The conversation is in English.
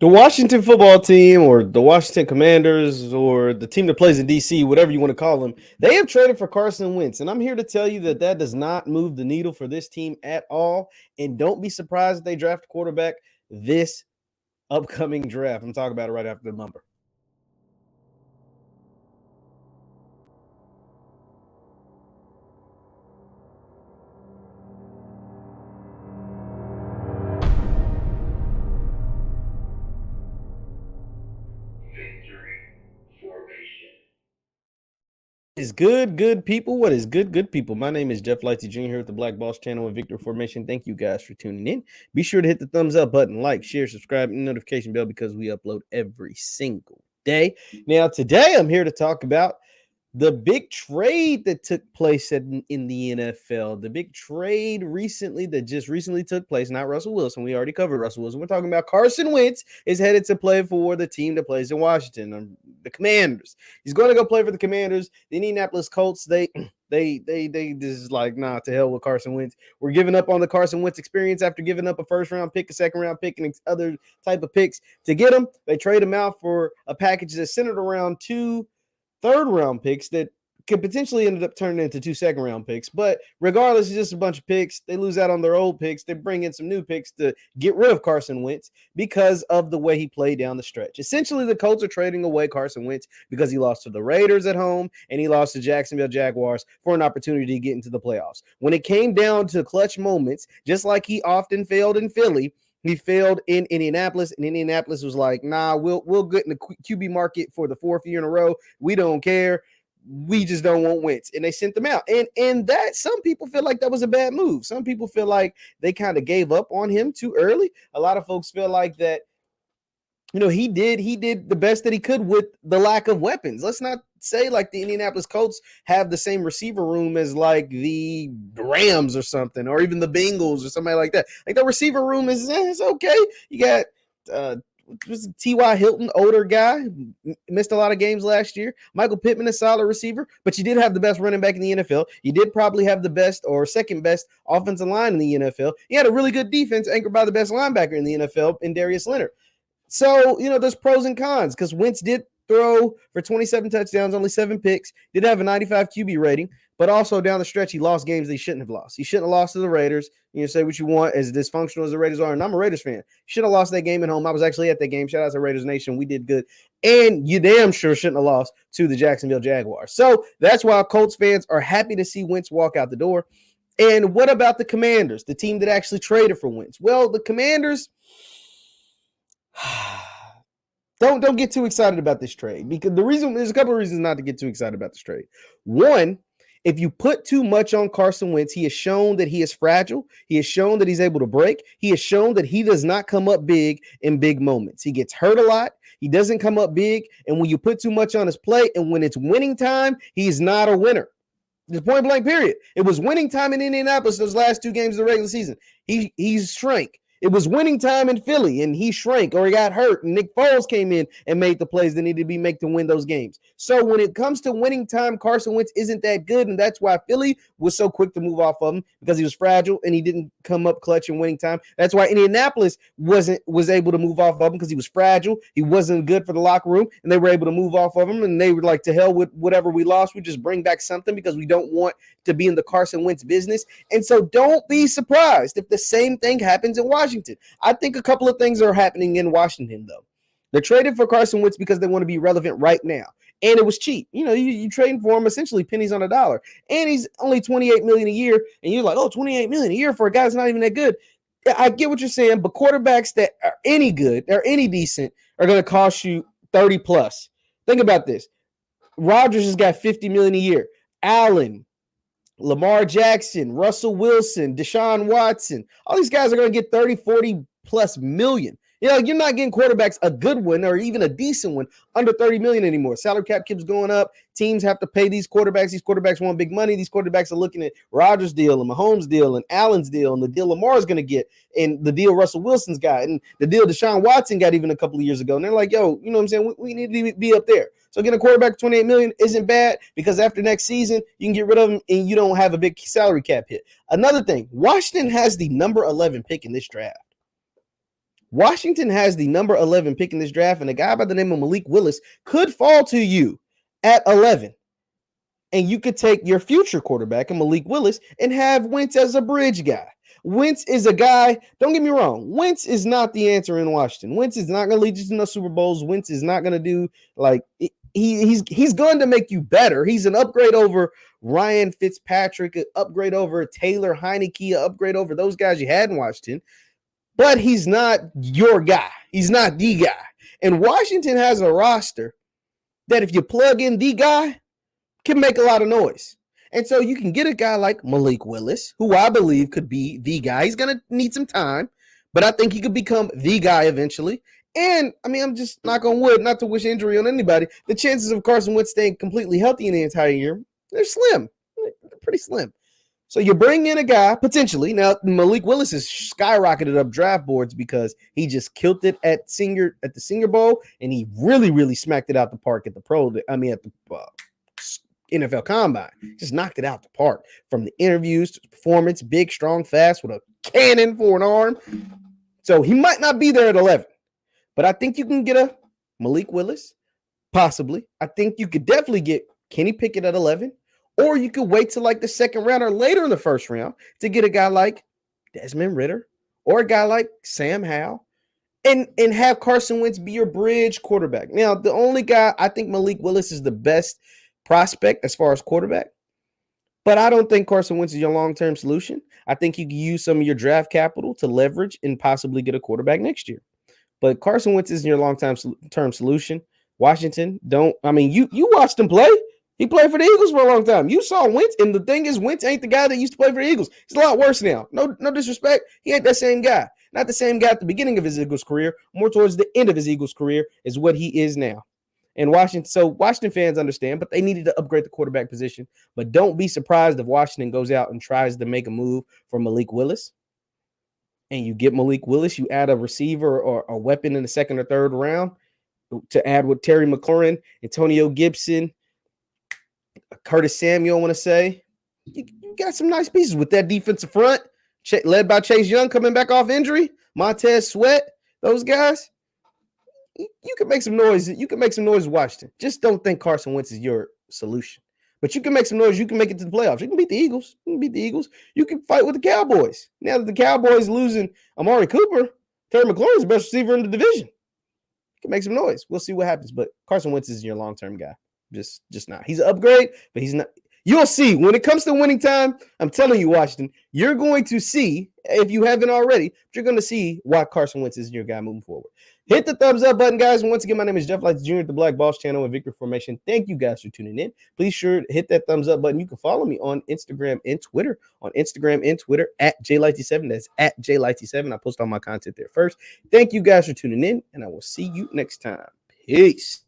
The Washington football team or the Washington Commanders or the team that plays in DC, whatever you want to call them, they have traded for Carson Wentz. And I'm here to tell you that that does not move the needle for this team at all. And don't be surprised if they draft a quarterback this upcoming draft. I'm talking about it right after the number. Is good people? What is good people? My name is JeffLightsyJr here with the Black Boss channel and Victory Formation. Thank you guys for tuning in. Be sure to hit the thumbs up button, like, share, subscribe, and notification bell because we upload every single day. Now, today I'm here to talk about the big trade that took place in the NFL. The big trade that recently took place, not Russell Wilson. We already covered Russell Wilson. We're talking about Carson Wentz is headed to play for the team that plays in Washington, the Commanders. He's going to go play for the Commanders. The Indianapolis Colts, they this is like, nah, to hell with Carson Wentz. We're giving up on the Carson Wentz experience after giving up a first-round pick, a second-round pick, and other type of picks to get him. They trade him out for a package that's centered around two third-round picks that could potentially end up turning into two second-round picks. But regardless, it's just a bunch of picks. They lose out on their old picks. They bring in some new picks to get rid of Carson Wentz because of the way he played down the stretch. Essentially, the Colts are trading away Carson Wentz because he lost to the Raiders at home and he lost to Jacksonville Jaguars for an opportunity to get into the playoffs. When it came down to clutch moments, just like he often failed in Philly, he failed in Indianapolis, and Indianapolis was like, nah, we'll get in the QB market for the fourth year in a row. We don't care. We just don't want Wentz. And they sent them out. And that some people feel like that was a bad move. Some people feel like they kind of gave up on him too early. A lot of folks feel like that, he did the best that he could with the lack of weapons. Let's not say like the Indianapolis Colts have the same receiver room as like the Rams or something, or even the Bengals or somebody like that. Like the receiver room is it's okay. You got T.Y. Hilton, older guy, missed a lot of games last year. Michael Pittman, a solid receiver, but you did have the best running back in the NFL. You did probably have the best or second best offensive line in the NFL. You had a really good defense anchored by the best linebacker in the NFL in Darius Leonard. So, there's pros and cons because Wentz did throw for 27 touchdowns, only 7 picks, did have a 95 QB rating, but also down the stretch, he lost games he shouldn't have lost. He shouldn't have lost to the Raiders. Say what you want, as dysfunctional as the Raiders are, and I'm a Raiders fan. Should have lost that game at home. I was actually at that game. Shout out to Raiders Nation. We did good. And you damn sure shouldn't have lost to the Jacksonville Jaguars. So that's why Colts fans are happy to see Wentz walk out the door. And what about the Commanders, the team that actually traded for Wentz? Well, the Commanders don't get too excited about this trade because there's a couple of reasons not to get too excited about this trade. One, if you put too much on Carson Wentz, he has shown that he is fragile. He has shown that he's able to break. He has shown that he does not come up big in big moments. He gets hurt a lot. He doesn't come up big. And when you put too much on his plate and when it's winning time, he's not a winner. Just point blank period. It was winning time in Indianapolis those last 2 games of the regular season. He's shrank. It was winning time in Philly, and he shrank or he got hurt, and Nick Foles came in and made the plays that needed to be made to win those games. So when it comes to winning time, Carson Wentz isn't that good, and that's why Philly was so quick to move off of him because he was fragile and he didn't come up clutch in winning time. That's why Indianapolis was able to move off of him because he was fragile. He wasn't good for the locker room, and they were able to move off of him, and they were like, to hell with whatever we lost. We just bring back something because we don't want to be in the Carson Wentz business. And so don't be surprised if the same thing happens in Washington. I think a couple of things are happening in Washington, though. They're trading for Carson Wentz because they want to be relevant right now. And it was cheap. You trading for him essentially pennies on a dollar. And he's only $28 million a year. And you're like, oh, $28 million a year for a guy that's not even that good. I get what you're saying, but quarterbacks that are any good or any decent are going to cost you 30 plus. Think about this. Rodgers has got $50 million a year. Allen, Lamar Jackson, Russell Wilson, Deshaun Watson, all these guys are going to get 30, 40 plus million. You're not getting quarterbacks, a good one or even a decent one, under 30 million anymore. Salary cap keeps going up. Teams have to pay these quarterbacks. These quarterbacks want big money. These quarterbacks are looking at Rodgers' deal and Mahomes' deal and Allen's deal and the deal Lamar's going to get and the deal Russell Wilson's got and the deal Deshaun Watson got even a couple of years ago. And they're like, yo, you know what I'm saying? We need to be up there. So getting a quarterback for $28 million isn't bad because after next season, you can get rid of him and you don't have a big salary cap hit. Another thing, Washington has the number 11 pick in this draft. Washington has the number 11 pick in this draft, and a guy by the name of Malik Willis could fall to you at 11. And you could take your future quarterback and Malik Willis and have Wentz as a bridge guy. Wentz is a guy, don't get me wrong, Wentz is not the answer in Washington. Wentz is not going to lead you to no Super Bowls. Wentz is not going to do, like, he's going to make you better. He's an upgrade over Ryan Fitzpatrick, an upgrade over Taylor Heineke, an upgrade over those guys you had in Washington. But he's not your guy. He's not the guy. And Washington has a roster that if you plug in the guy, can make a lot of noise. And so you can get a guy like Malik Willis, who I believe could be the guy. He's going to need some time, but I think he could become the guy eventually. And, I mean, I'm just knock on wood, not to wish injury on anybody. The chances of Carson Wentz staying completely healthy in the entire year, they're slim. They're pretty slim. So you bring in a guy, potentially. Now, Malik Willis has skyrocketed up draft boards because he just killed it at the Senior Bowl, and he really, really smacked it out the park at the NFL Combine. Just knocked it out the park. From the interviews to the performance, big, strong, fast, with a cannon for an arm. So he might not be there at 11. But I think you can get a Malik Willis, possibly. I think you could definitely get Kenny Pickett at 11. Or you could wait till like the second round or later in the first round to get a guy like Desmond Ridder or a guy like Sam Howell and have Carson Wentz be your bridge quarterback. Now, the only guy, I think Malik Willis is the best prospect as far as quarterback, but I don't think Carson Wentz is your long-term solution. I think you can use some of your draft capital to leverage and possibly get a quarterback next year. But Carson Wentz isn't your long-term solution. Washington, you watched him play. He played for the Eagles for a long time. You saw Wentz, and the thing is, Wentz ain't the guy that used to play for the Eagles. He's a lot worse now. No disrespect. He ain't that same guy. Not the same guy at the beginning of his Eagles career. More towards the end of his Eagles career is what he is now. And Washington fans understand, but they needed to upgrade the quarterback position. But don't be surprised if Washington goes out and tries to make a move for Malik Willis. And you get Malik Willis, you add a receiver or a weapon in the second or third round to add with Terry McLaurin, Antonio Gibson, Curtis Samuel, I want to say. You got some nice pieces with that defensive front, led by Chase Young coming back off injury, Montez Sweat, those guys. You can make some noise. You can make some noise with Washington. Just don't think Carson Wentz is your solution. But you can make some noise. You can make it to the playoffs. You can beat the Eagles. You can fight with the Cowboys. Now that the Cowboys losing Amari Cooper, Terry McLaurin is the best receiver in the division. You can make some noise. We'll see what happens. But Carson Wentz is your long-term guy. Just not. He's an upgrade, but he's not. You'll see. When it comes to winning time, I'm telling you, Washington, you're going to see, if you haven't already, you're going to see why Carson Wentz is your guy moving forward. Hit the thumbs up button, guys. And once again, my name is JeffLightsYr at the Black Boss channel and Victor Formation. Thank you guys for tuning in. Please sure to hit that thumbs up button. You can follow me on Instagram and Twitter. On Instagram and Twitter at JLightsy7. That's at JLightsy7. I post all my content there first. Thank you guys for tuning in, and I will see you next time. Peace.